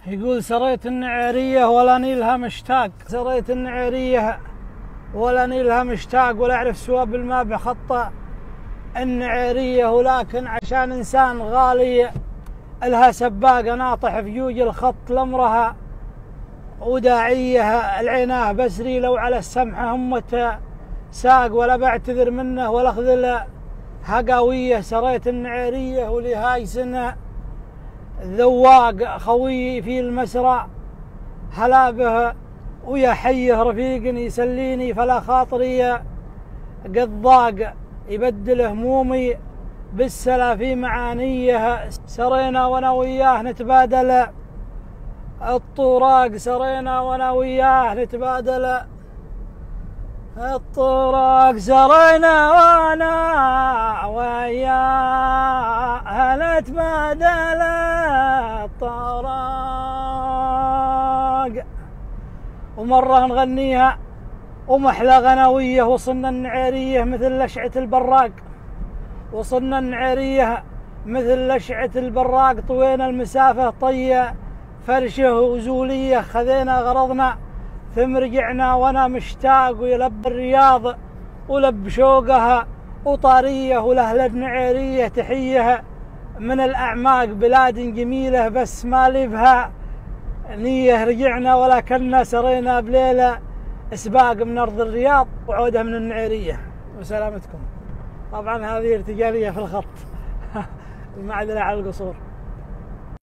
يقول سريت النعيرية ولا نيلها مشتاق، سريت النعيرية ولا نيلها مشتاق، ولا أعرف سواب الماء بخط النعيرية، ولكن عشان إنسان غالي لها سباقة ناطح في جوج الخط لمرها وداعية العناه بسري لو على السمحة همته ساق، ولا بعتذر منه ولا أخذ هقاوية. سريت النعيرية ولهاي سنة ذواق خوي في المسرى هلا به، ويا حيه رفيق يسليني فلا خاطري قد ضاق، يبدل همومي بالسلا في معانيه. سرينا وانا وياه نتبادل الطراق، سرينا وانا وياه نتبادل الطراق، سرينا وانا وياه نتبادل الطراق. ومرة نغنيها ومحلى غناوية، وصلنا النعيرية مثل لشعة البراق، وصلنا النعيرية مثل لشعة البراق، طوينا المسافة طية فرشه وزولية، خذينا غرضنا ثم رجعنا وانا مشتاق، ويلب الرياض ولب شوقها وطارية، ولأهل النعيرية تحية من الأعماق، بلاد جميلة بس ما لي بها نية. رجعنا ولكننا سرينا بليلة اسباق من أرض الرياض وعودة من النعيرية. وسلامتكم. طبعا هذه ارتجالية في الخط المعدلة على القصور.